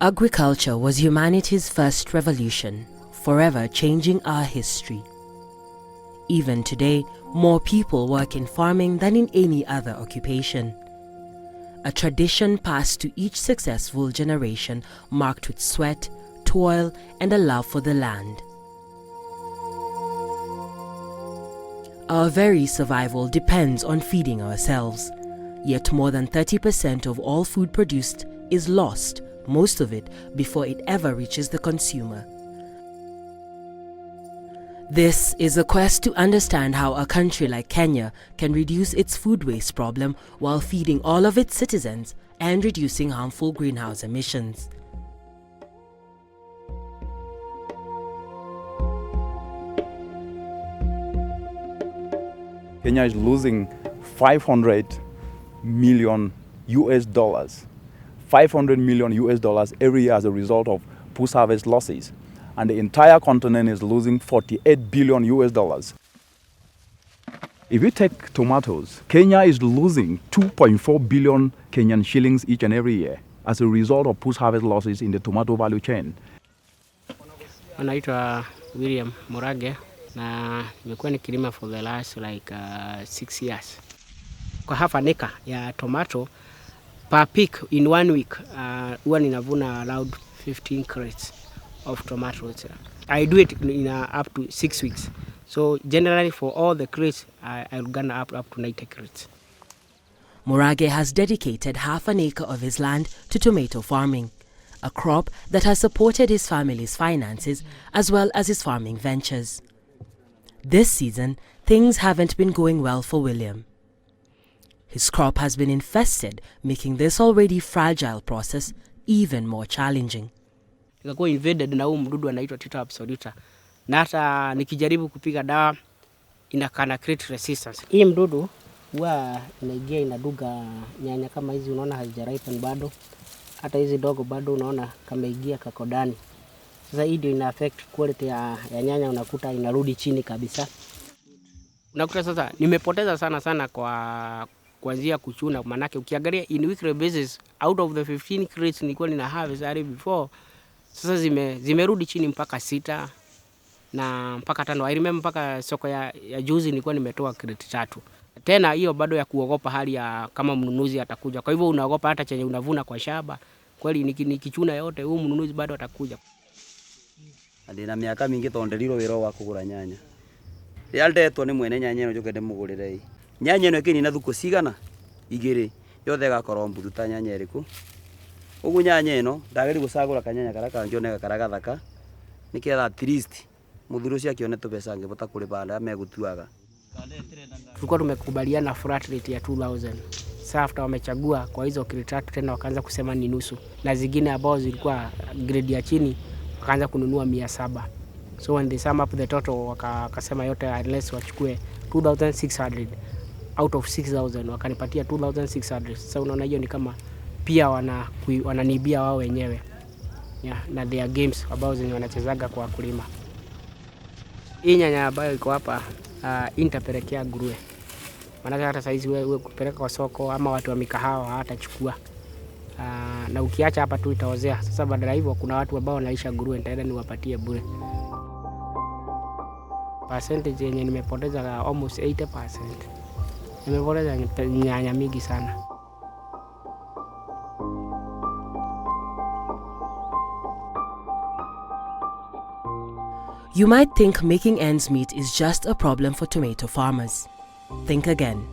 Agriculture was humanity's first revolution, forever changing our history. Even today, more people work in farming than in any other occupation. A tradition passed to each successful generation, marked with sweat, toil, and a love for the land. Our very survival depends on feeding ourselves, yet more than 30% of all food produced is lost, most of it before it ever reaches the consumer. This is a quest to understand how a country like Kenya can reduce its food waste problem while feeding all of its citizens and reducing harmful greenhouse emissions. Kenya is losing $500 million US. $500 million US every year as a result of post-harvest losses. And the entire continent is losing $48 billion US. If you take tomatoes, Kenya is losing 2.4 billion Kenyan shillings each and every year as a result of post-harvest losses in the tomato value chain. Anaitwa William Murage na nimekuwa nikilima for the last 6 years. Kwa half an acre ya tomato, per peak in 1 week, huwa ninavuna around 15 crates of tomatoes. I do it in up to 6 weeks. So generally for all the crates, I'll garner up to 90 crates. Murage has dedicated half an acre of his land to tomato farming, a crop that has supported his family's finances as well as his farming ventures. This season, things haven't been going well for William. His crop has been infested, making this already fragile process even more challenging. Ikakuwa invaded na huu mdudu anaitwa Tita absoluta. Na hata nikijaribu kupiga dawa inakana create resistance. Hii mdudu huwa inaingia inaduga nyanya kama hizi, unaona hazijaripen bado. Hata hizi dogo bado unaona kama ingia kakodani. Sasa hii ndio ina affect quality ya nyanya, unakuta inarudi chini kabisa. Unakuta sasa nimepoteza sana kwa kuanzia kuchuna, manake ukiangalia in weekly basis out of the 15 crates nilikuwa nina harvest already before, sasa zimerudi chini mpaka 6 na mpaka 5. I remember mpaka soko ya juzi nilikuwa nimetoa crate 3. Tena hiyo bado ya kuogopa hali ya kama mnunuzi atakuja. Kwa hivyo unaogopa hata chenye unavuna kwa shamba. Kweli nikichuna yote huu mnunuzi bado atakuja. Ndina miaka mingi tonderirwo wira wa kugura nyanya. Yaldetwo ni mwene nyanya ino jokende mugurire. Nyanya ino kini na thuko cigana 2 yothe gakorwo mburuta nyanya iriku. Ugu nyanya ino ndageri gucagura kanyanya karaka ngione karaga thaka. Niketha at least muthuru cia kione tubesa ngibota kuri banda megutuaga. Tulikuwa tumekubaliana flat rate ya 2000. Sasa after wamechagua kwa hizo crate 3 tena wakaanza kusema ni nusu. Na zingine ambao zilikuwa grade ya chini wakaanza kununua 700. So when they sum up the total wakasema yote unless wachukue 2600 out of 6000 wakanipatia 2600. Sasa unaona hiyo ni kama pia wananibia wao wenyewe. Yeah, na their games ambao zenye wanachezaga kwa kulima. Hii nyanya ambayo iko hapa intapelekea nguruwe. Maana hata saizi wewe kupeleka kwa soko ama watu wa mikahawa hatachukua. Na ukiacha hapa tu itaozea. Sasa badala hivyo kuna watu ambao wanaisha nguruwe, nitaenda niwapatie bure. Percentage yenye nimepoteza almost 80%. Nimepoteza nyanya mingi sana. You might think making ends meet is just a problem for tomato farmers. Think again.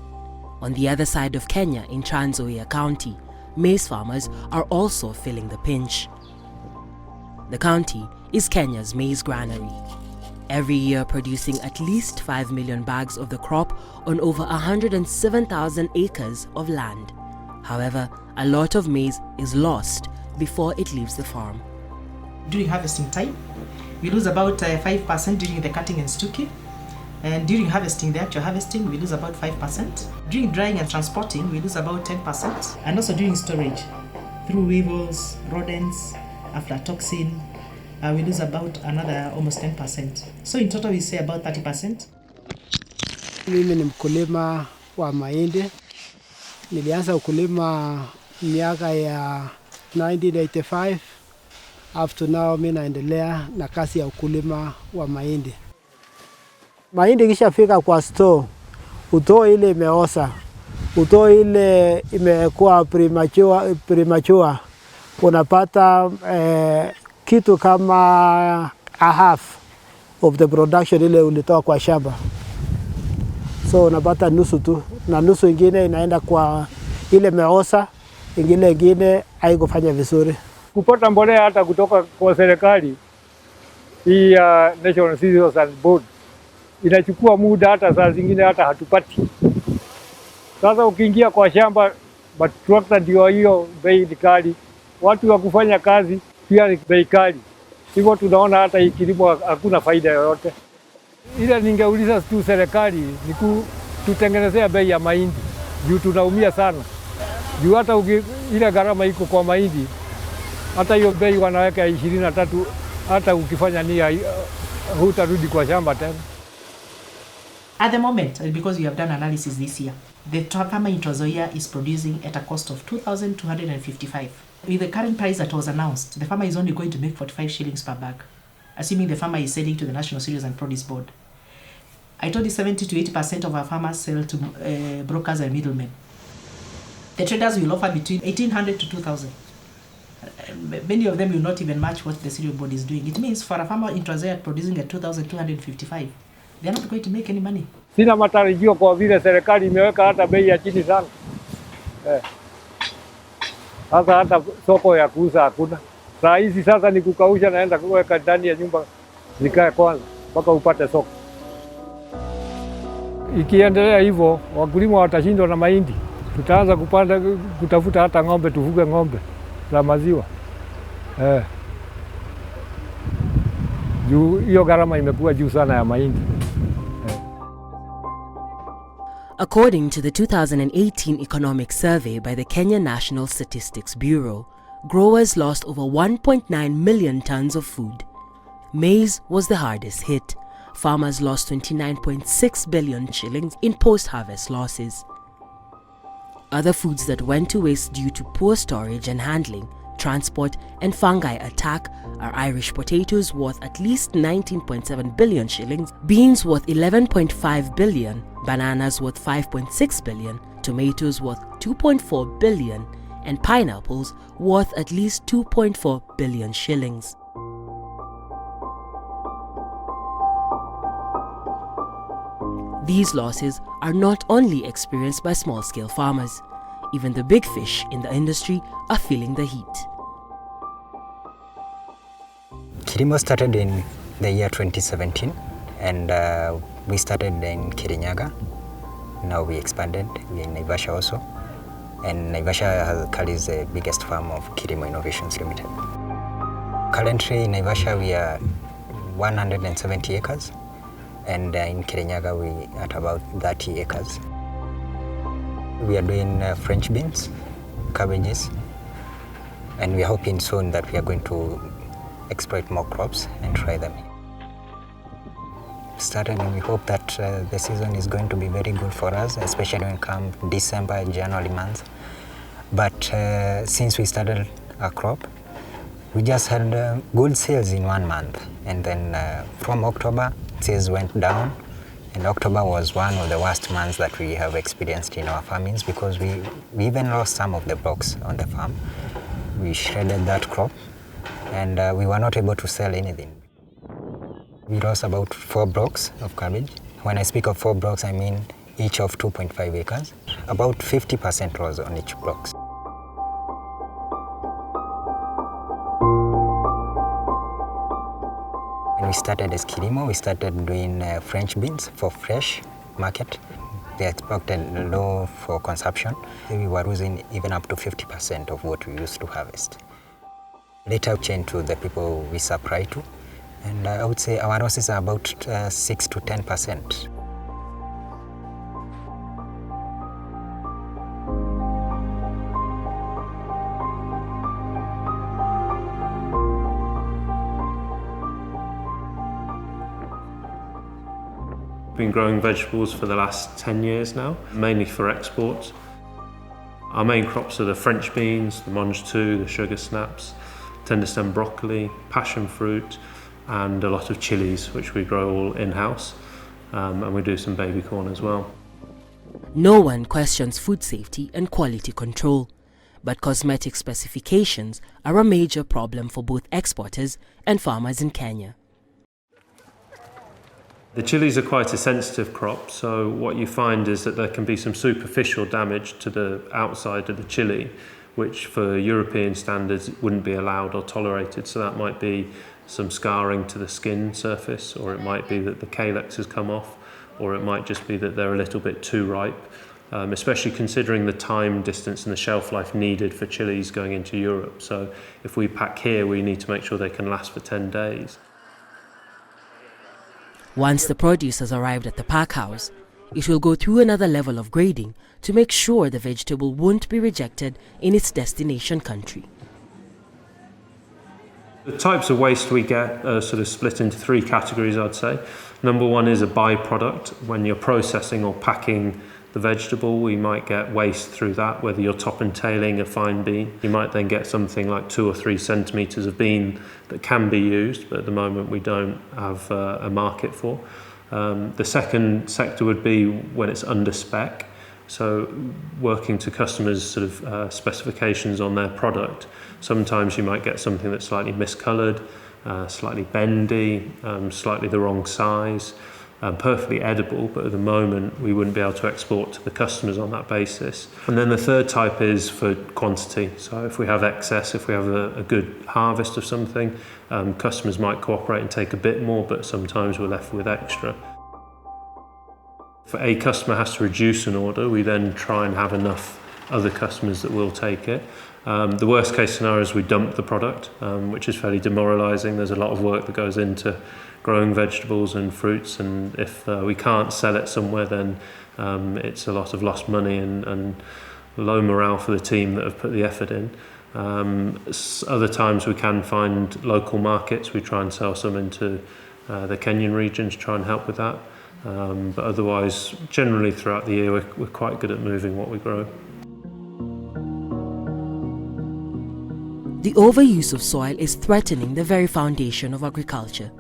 On the other side of Kenya, in Trans Nzoia County, maize farmers are also feeling the pinch. The county is Kenya's maize granary, every year producing at least 5 million bags of the crop on over 107,000 acres of land. However, a lot of maize is lost before it leaves the farm. During harvesting time, we lose about 5% during the cutting and stocking. And during harvesting, the actual harvesting, we lose about 5%. During drying and transporting, we lose about 10%. And also during storage, through weevils, rodents, aflatoxin, we lose about another almost 10%. So in total, we say about 30%. Mimi ni mkulima wa mahindi. Nilianza ukulima miaka ya 1985 Up to now mimi naendelea na kazi ya ukulima wa mahindi. Mahindi kishafika kwa store, utoe ile imeosa, utoe ile imekuwa premature, unapata kitu kama a half of the production ile ulitoa kwa shamba. So unapata nusu tu, na nusu ingine inaenda kwa ile meosa, ingine haikufanya vizuri. Kupata mbolea hata kutoka kwa serikali hii ya National Cereals and Board inachukua muda, hata saa zingine hata hatupati. Sasa ukiingia kwa shamba, trakta ndio hiyo bei ni kali, watu wa kufanya kazi pia ni bei kali. Hivyo tunaona hata hii kilimo hakuna faida yoyote. Ile ningeuliza tu serikali ni kututengenezea bei ya mahindi, juu tunaumia sana. Juu hata ile gharama iko kwa mahindi, hata hiyo bei wanaweka 23, hata ukifanya nia hutarudi kwa shamba tena. At the moment, because we have done analysis this year, the farmer in Trans Nzoia is producing at a cost of 2,255. With the current price that was announced, the farmer is only going to make 45 shillings per bag, assuming the farmer is selling to the National Cereals and Produce Board. I told you 70 to 80% of our farmers sell to brokers and middlemen. The traders will offer between 1,800 to 2,000. Many of them will not even match what the cereal board is doing. It means for a farmer in Trans Nzoia producing at 2,255, they are not going to make any money. Sina matarajio kwa vile serikali imeweka hata bei ya chini sana. Sasa hata soko ya kuuza hakuna. Saa hizi sasa ni kukausha, naenda kuweka ndani ya nyumba zikae kwanza mpaka upate soko. Ikiendelea hivyo, wakulima watashindwa na mahindi. Tutaanza kutafuta hata ng'ombe, tufuge ng'ombe za maziwa. Juu hiyo gharama imekuwa juu sana ya mahindi. According to the 2018 economic survey by the Kenya National Statistics Bureau, growers lost over 1.9 million tons of food. Maize was the hardest hit. Farmers lost 29.6 billion shillings in post-harvest losses. Other foods that went to waste due to poor storage and handling, transport and fungi attack are Irish potatoes worth at least 19.7 billion shillings, beans worth 11.5 billion, bananas worth 5.6 billion, tomatoes worth 2.4 billion, and pineapples worth at least 2.4 billion shillings. These losses are not only experienced by small-scale farmers. Even the big fish in the industry are feeling the heat. Kilimo started in the year 2017, and we started in Kirinyaga. Now we expanded in Naivasha also, and Naivasha carries the biggest farm of Kilimo Innovations Limited. Currently in Naivasha we are 170 acres, and in Kirinyaga we are at about 30 acres. We are doing French beans, cabbages, and we are hoping soon that we are going to exploit more crops and try them. Started, and we hope that the season is going to be very good for us, especially when it comes December, January months. But since we started our crop, we just had good sales in 1 month, and then from October, sales went down. And October was one of the worst months that we have experienced in our farmings, because we even lost some of the blocks on the farm. We shredded that crop, and we were not able to sell anything. We lost about 4 blocks of cabbage. When I speak of 4 blocks, I mean each of 2.5 acres. About 50% loss on each block. When we started as Kilimo, we started doing French beans for fresh market. They expected low for consumption. We were losing even up to 50% of what we used to harvest. Later we changed to the people we supply to, and I would say our losses are about 6 to 10%. Been growing vegetables for the last 10 years now, mainly for export. Our main crops are the French beans, the Mange 2, the sugar snaps, tender stem broccoli, passion fruit, and a lot of chilies, which we grow all in-house, and we do some baby corn as well. No one questions food safety and quality control, but cosmetic specifications are a major problem for both exporters and farmers in Kenya. The chilies are quite a sensitive crop, so what you find is that there can be some superficial damage to the outside of the chili, which for European standards wouldn't be allowed or tolerated. So that might be some scarring to the skin surface, or it might be that the calyx has come off, or it might just be that they're a little bit too ripe, especially considering the time, distance and the shelf life needed for chilies going into Europe. So if we pack here, we need to make sure they can last for 10 days. Once the produce has arrived at the pack house, it will go through another level of grading to make sure the vegetable won't be rejected in its destination country. The types of waste we get are sort of split into three categories, I'd say. Number one is a byproduct. When you're processing or packing the vegetable, we might get waste through that, whether you're top and tailing a fine bean. You might then get something like 2 or 3 centimetres of bean that can be used, but at the moment we don't have a market for. The second sector would be when it's under spec, so working to customers' sort of specifications on their product. Sometimes you might get something that's slightly miscoloured, slightly bendy, slightly the wrong size. Perfectly edible, but at the moment we wouldn't be able to export to the customers on that basis. And then the third type is for quantity. So if we have excess, if we have a good harvest of something, customers might cooperate and take a bit more, but sometimes we're left with extra. If a customer has to reduce an order, we then try and have enough other customers that will take it. The worst case scenario is we dump the product, which is fairly demoralising. There's a lot of work that goes into growing vegetables and fruits, and if we can't sell it somewhere, then it's a lot of lost money and low morale for the team that have put the effort in. Other times we can find local markets. We try and sell some into the Kenyan region to try and help with that. But otherwise, generally throughout the year, we're quite good at moving what we grow. The overuse of soil is threatening the very foundation of agriculture.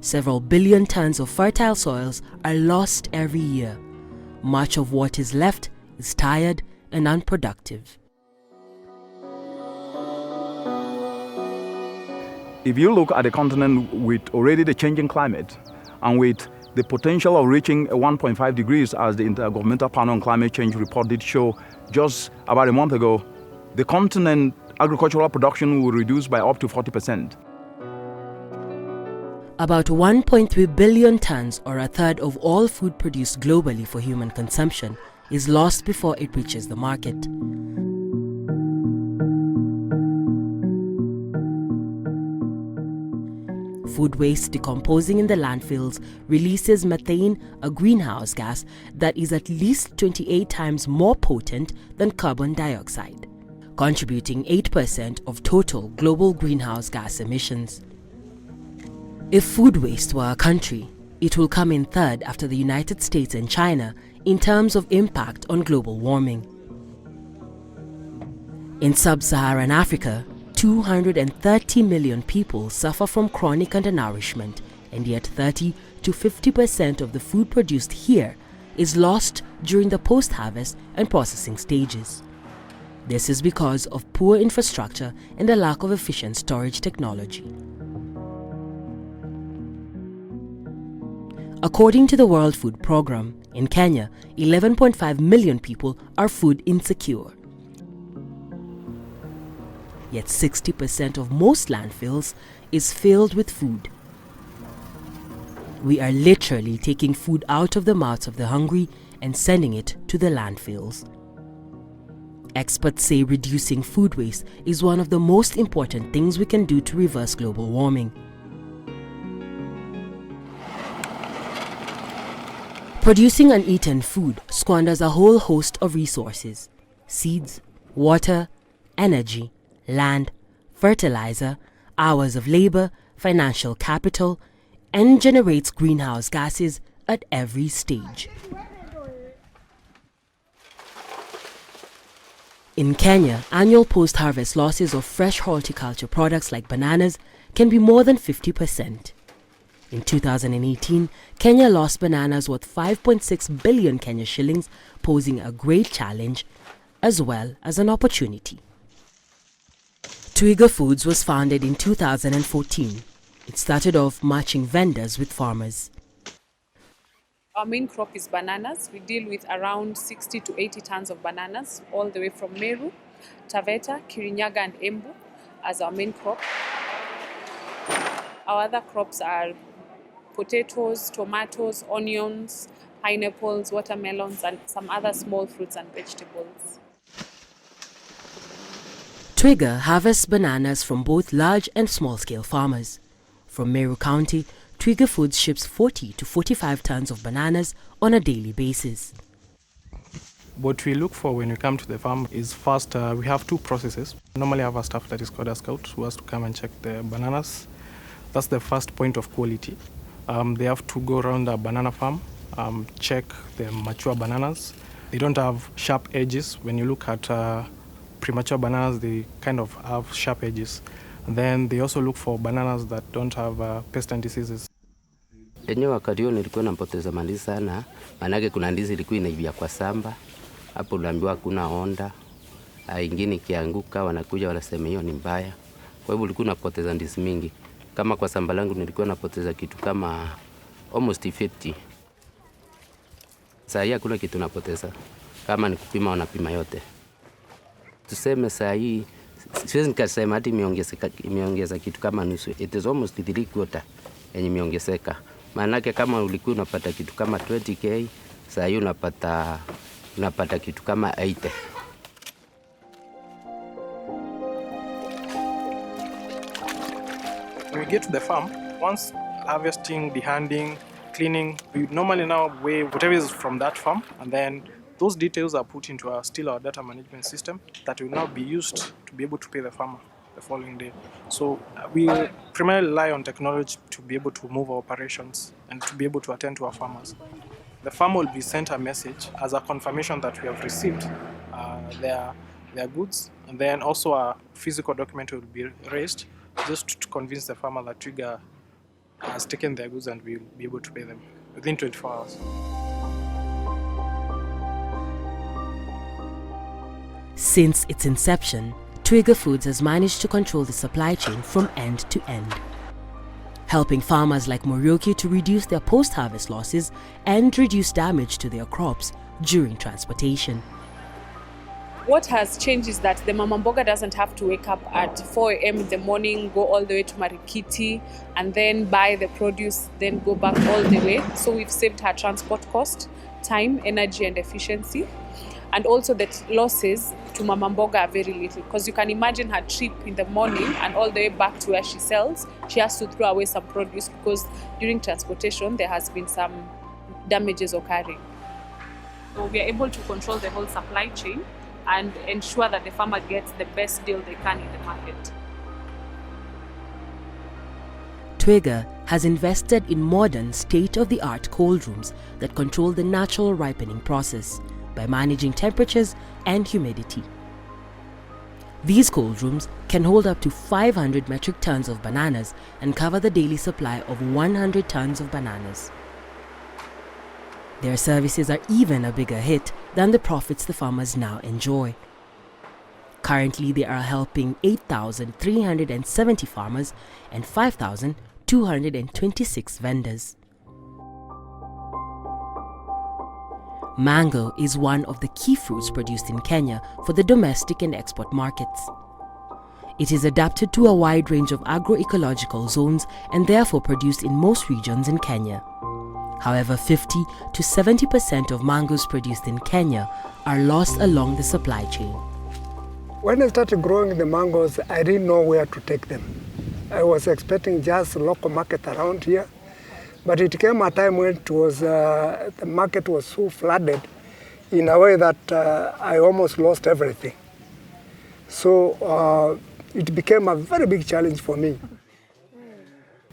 Several billion tons of fertile soils are lost every year. Much of what is left is tired and unproductive. If you look at a continent with already the changing climate and with the potential of reaching 1.5 degrees, as the Intergovernmental Panel on Climate Change report did show just about a month ago, the continent agricultural production will reduce by up to 40%. About 1.3 billion tons, or a third of all food produced globally for human consumption, is lost before it reaches the market. Food waste decomposing in the landfills releases methane, a greenhouse gas that is at least 28 times more potent than carbon dioxide, contributing 8% of total global greenhouse gas emissions. If food waste were a country, it will come in third after the United States and China in terms of impact on global warming. In sub-Saharan Africa, 230 million people suffer from chronic undernourishment, and yet 30 to 50% of the food produced here is lost during the post-harvest and processing stages. This is because of poor infrastructure and the lack of efficient storage technology. According to the World Food Programme, in Kenya, 11.5 million people are food insecure. Yet 60% of most landfills is filled with food. We are literally taking food out of the mouths of the hungry and sending it to the landfills. Experts say reducing food waste is one of the most important things we can do to reverse global warming. Producing uneaten food squanders a whole host of resources: seeds, water, energy, land, fertilizer, hours of labor, financial capital, and generates greenhouse gases at every stage. In Kenya, annual post-harvest losses of fresh horticulture products like bananas can be more than 50%. In 2018, Kenya lost bananas worth 5.6 billion Kenya shillings, posing a great challenge as well as an opportunity. Twiger Foods was founded in 2014. It started off matching vendors with farmers. Our main crop is bananas. We deal with around 60 to 80 tons of bananas, all the way from Meru, Taveta, Kirinyaga and Embu as our main crop. Our other crops are potatoes, tomatoes, onions, pineapples, watermelons, and some other small fruits and vegetables. Twiger harvests bananas from both large and small-scale farmers. From Meru County, Twiger Foods ships 40 to 45 tons of bananas on a daily basis. What we look for when we come to the farm is first, we have two processes. Normally I have a staff that is called a scout who has to come and check the bananas. That's the first point of quality. They have to go around the banana farm, check the mature bananas. They don't have sharp edges. When you look at premature bananas, they kind of have sharp edges. Then they also look for bananas that don't have pests and diseases. Enyewe wakati huo nilikuwa napoteza mandizi sana, manake kuna ndizi ilikuwa inaivia kwa samba. Hapo unaambiwa kuna onda. Ingine ikianguka wanakuja wanasema hiyo ni mbaya. Kwa hivyo ulikuwa unapoteza ndizi mingi. Kama kwa samba langu nilikuwa napoteza kitu kama almost 50. Saa hii hakuna kitu napoteza. Kama ni kupima wanapima yote. Tuseme saa hii siwezi nikasema hadi imeongeza kitu kama nusu. It is almost 3/4 yenye imeongezeka. Maanake kama ulikuwa unapata kitu kama 20k, saa hii unapata kitu kama 80. When we get to the farm, once harvesting, dehanding, cleaning, we normally now weigh whatever is from that farm, and then those details are put into our data management system that will now be used to be able to pay the farmer the following day. So we primarily rely on technology to be able to move our operations and to be able to attend to our farmers. The farmer will be sent a message as a confirmation that we have received their goods, and then also a physical document will be raised just to convince the farmer that Twiger has taken their goods and we'll be able to pay them within 24 hours. Since its inception, Twiger Foods has managed to control the supply chain from end to end, helping farmers like Marete to reduce their post-harvest losses and reduce damage to their crops during transportation. What has changed is that the mama mboga doesn't have to wake up at 4 a.m. in the morning, go all the way to Marikiti, and then buy the produce, then go back all the way. So we've saved her transport cost, time, energy, and efficiency. And also the losses to mama mboga are very little, because you can imagine her trip in the morning and all the way back to where she sells. She has to throw away some produce because during transportation there has been some damages occurring. So we are able to control the whole supply chain and ensure that the farmer gets the best deal they can in the market. Twiger has invested in modern state-of-the-art cold rooms that control the natural ripening process by managing temperatures and humidity. These cold rooms can hold up to 500 metric tons of bananas and cover the daily supply of 100 tons of bananas. Their services are even a bigger hit than the profits the farmers now enjoy. Currently, they are helping 8,370 farmers and 5,226 vendors. Mango is one of the key fruits produced in Kenya for the domestic and export markets. It is adapted to a wide range of agroecological zones and therefore produced in most regions in Kenya. However, 50 to 70% of mangoes produced in Kenya are lost along the supply chain. When I started growing the mangoes, I didn't know where to take them. I was expecting just a local market around here, but it came a time when it was, the market was so flooded in a way that I almost lost everything. So it became a very big challenge for me.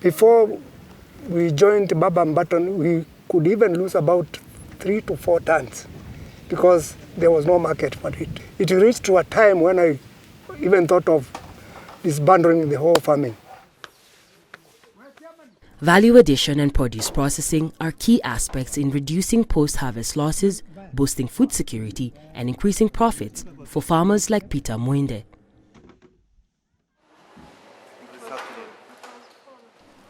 Before we joined Baba and Button, we could even lose about 3 to 4 tons because there was no market for it. It reached to a time when I even thought of disbanding the whole farming. Value addition and produce processing are key aspects in reducing post-harvest losses, boosting food security, and increasing profits for farmers like Peter Mwinde.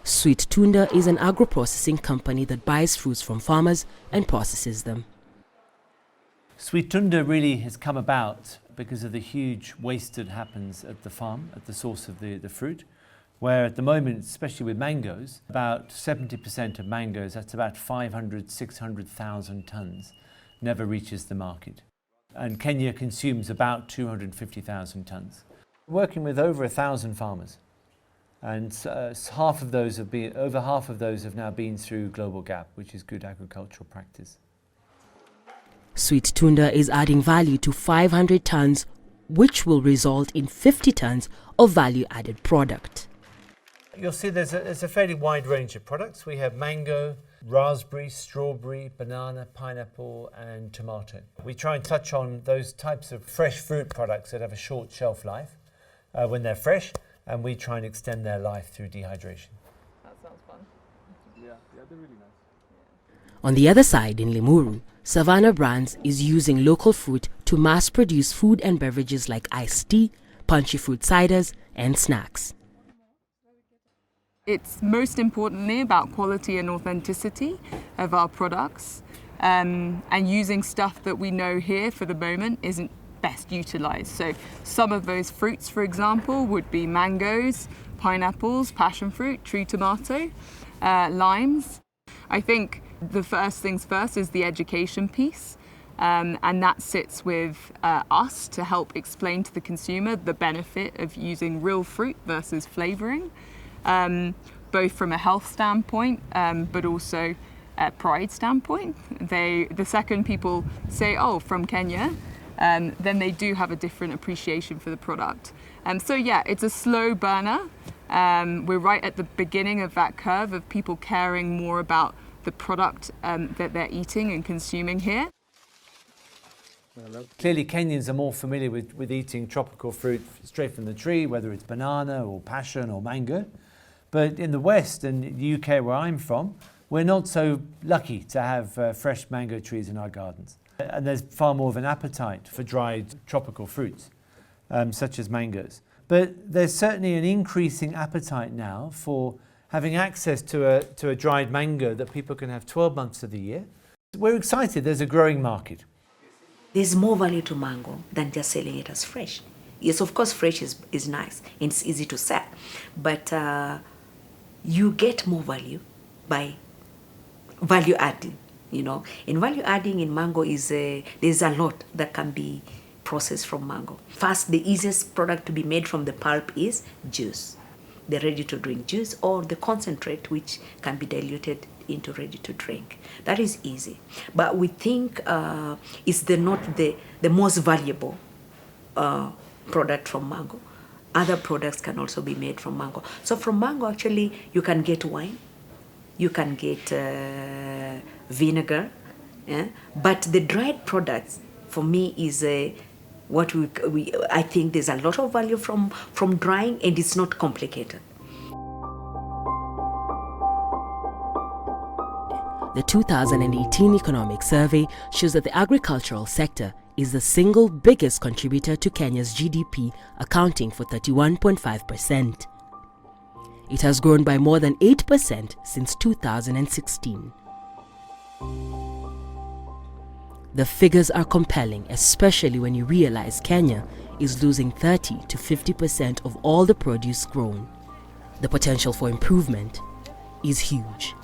Sweet Tuna is an agro-processing company that buys fruits from farmers and processes them. Sweet Tuna really has come about because of the huge waste that happens at the farm, at the source of the fruit, where at the moment, especially with mangoes, about 70% of mangoes, that's about 500, 600,000 tonnes, never reaches the market. And Kenya consumes about 250,000 tonnes. Working with over 1,000 farmers. And over half of those have now been through Global Gap, which is good agricultural practice. Sweet Tuna is adding value to 500 tons, which will result in 50 tons of value-added product. You'll see there's a fairly wide range of products. We have mango, raspberry, strawberry, banana, pineapple, and tomato. We try and touch on those types of fresh fruit products that have a short shelf life when they're fresh, and we try and extend their life through dehydration. That sounds fun. Yeah, they're really nice. On the other side, in Limuru, Savannah Brands is using local fruit to mass-produce food and beverages like iced tea, punchy fruit ciders, and snacks. It's most importantly about quality and authenticity of our products, and using stuff that we know here for the moment isn't best utilised. So some of those fruits, for example, would be mangoes, pineapples, passion fruit, tree tomato, limes. I think the first things first is the education piece, and that sits with us to help explain to the consumer the benefit of using real fruit versus flavouring. Both from a health standpoint, but also a pride standpoint. The second people say, oh, from Kenya, then they do have a different appreciation for the product. So yeah, it's a slow burner. We're right at the beginning of that curve of people caring more about the product that they're eating and consuming here. Clearly Kenyans are more familiar with eating tropical fruit straight from the tree, whether it's banana or passion or mango. But in the West and the UK where I'm from, we're not so lucky to have fresh mango trees in our gardens. And there's far more of an appetite for dried tropical fruits, such as mangoes. But there's certainly an increasing appetite now for having access to a dried mango that people can have 12 months of the year. We're excited, there's a growing market. There's more value to mango than just selling it as fresh. Yes, of course, fresh is nice and it's easy to sell, but you get more value by value adding, you know. And value adding in mango is there's a lot that can be processed from mango. First, the easiest product to be made from the pulp is juice, the ready-to-drink juice, or the concentrate, which can be diluted into ready-to-drink. That is easy. But we think it's not the most valuable product from mango. Other products can also be made from mango. So from mango, actually, you can get wine, you can get vinegar, yeah? But the dried products, for me, is what I think there's a lot of value from drying, and it's not complicated. The 2018 economic survey shows that the agricultural sector is the single biggest contributor to Kenya's GDP, accounting for 31.5%. It has grown by more than 8% since 2016. The figures are compelling, especially when you realize Kenya is losing 30 to 50% of all the produce grown. The potential for improvement is huge.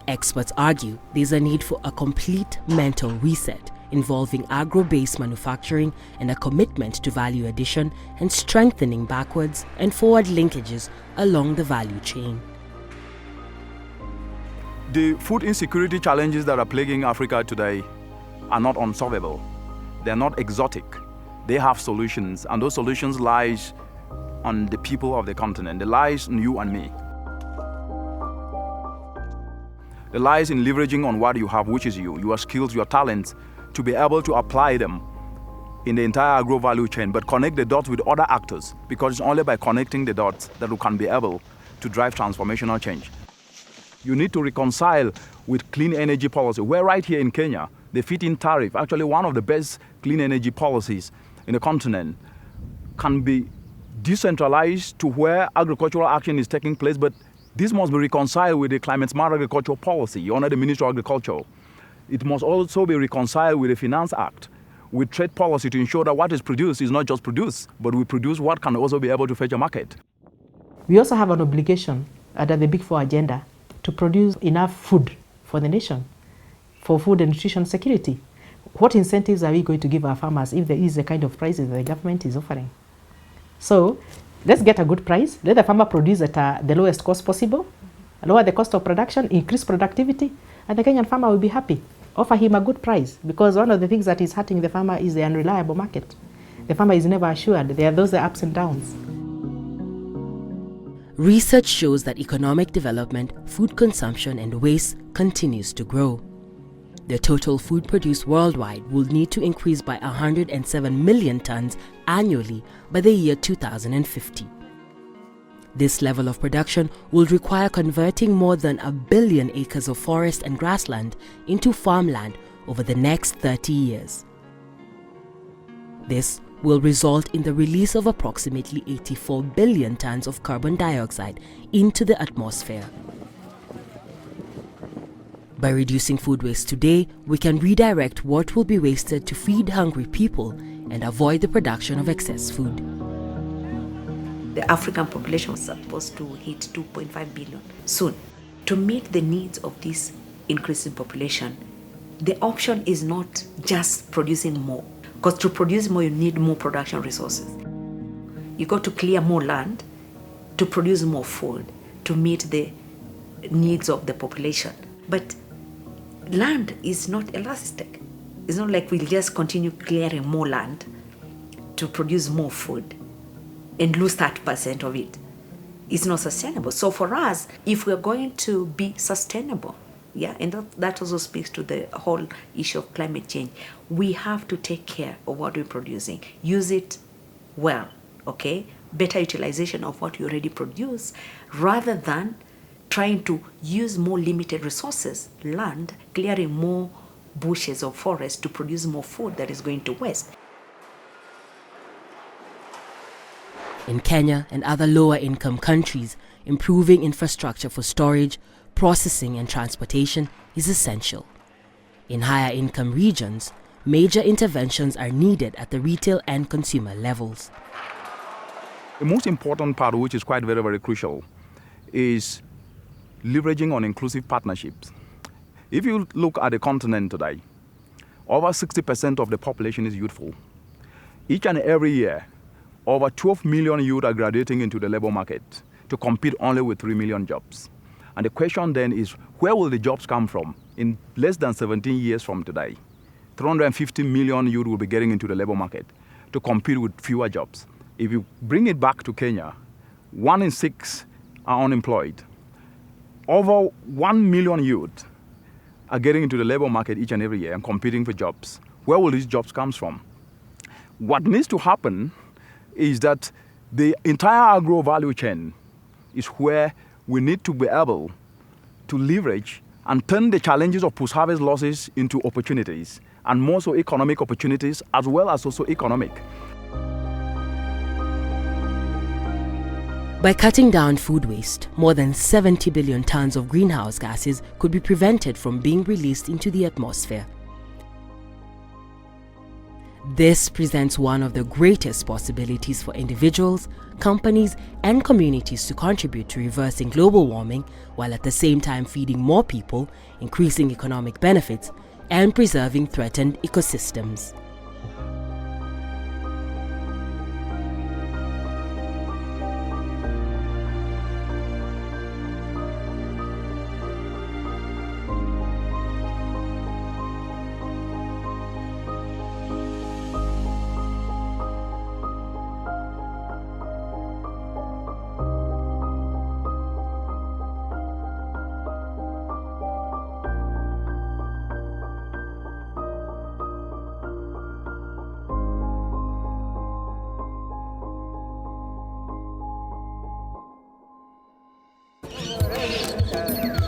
Experts argue there's a need for a complete mental reset involving agro-based manufacturing and a commitment to value addition and strengthening backwards and forward linkages along the value chain. The food insecurity challenges that are plaguing Africa today are not unsolvable. They're not exotic. They have solutions, and those solutions lies on the people of the continent. They lies in you and me. It lies in leveraging on what you have, which is you, your skills, your talents, to be able to apply them in the entire agro value chain, but connect the dots with other actors, because it's only by connecting the dots that we can be able to drive transformational change. You need to reconcile with clean energy policy. We're right here in Kenya, the feed-in tariff, actually one of the best clean energy policies in the continent, can be decentralized to where agricultural action is taking place, but this must be reconciled with the climate-smart agricultural policy under the Ministry of Agriculture. It must also be reconciled with the Finance Act, with trade policy to ensure that what is produced is not just produced, but we produce what can also be able to fetch a market. We also have an obligation under the Big Four agenda to produce enough food for the nation, for food and nutrition security. What incentives are we going to give our farmers if there is the kind of prices that the government is offering? So let's get a good price, let the farmer produce at the lowest cost possible, lower the cost of production, increase productivity, and the Kenyan farmer will be happy. Offer him a good price, because one of the things that is hurting the farmer is the unreliable market. The farmer is never assured. There are those ups and downs. Research shows that economic development, food consumption, and waste continues to grow. The total food produced worldwide will need to increase by 107 million tons annually by the year 2050. This level of production will require converting more than 1 billion acres of forest and grassland into farmland over the next 30 years. This will result in the release of approximately 84 billion tons of carbon dioxide into the atmosphere. By reducing food waste today, we can redirect what will be wasted to feed hungry people and avoid the production of excess food. The African population was supposed to hit 2.5 billion soon. To meet the needs of this increasing population, the option is not just producing more, because to produce more, you need more production resources. You got to clear more land to produce more food, to meet the needs of the population. But land is not elastic. It's not like we'll just continue clearing more land to produce more food and lose 30% of it. It's not sustainable. So for us, if we're going to be sustainable, and that also speaks to the whole issue of climate change, we have to take care of what we're producing. Use it well, okay? Better utilization of what you already produce, rather than trying to use more limited resources, land, clearing more bushes or forests to produce more food that is going to waste. In Kenya and other lower-income countries, improving infrastructure for storage, processing and transportation is essential. In higher-income regions, major interventions are needed at the retail and consumer levels. The most important part, which is quite very, very crucial, is leveraging on inclusive partnerships. If you look at the continent today, over 60% of the population is youthful. Each and every year, over 12 million youth are graduating into the labor market to compete only with 3 million jobs. And the question then is, where will the jobs come from? In less than 17 years from today, 350 million youth will be getting into the labor market to compete with fewer jobs. If you bring it back to Kenya, 1 in 6 are unemployed. Over 1 million youth are getting into the labor market each and every year and competing for jobs. Where will these jobs come from? What needs to happen is that the entire agro value chain is where we need to be able to leverage and turn the challenges of post-harvest losses into opportunities, and more so economic opportunities as well as socio-economic. By cutting down food waste, more than 70 billion tons of greenhouse gases could be prevented from being released into the atmosphere. This presents one of the greatest possibilities for individuals, companies, and communities to contribute to reversing global warming, while at the same time feeding more people, increasing economic benefits, and preserving threatened ecosystems. Uh,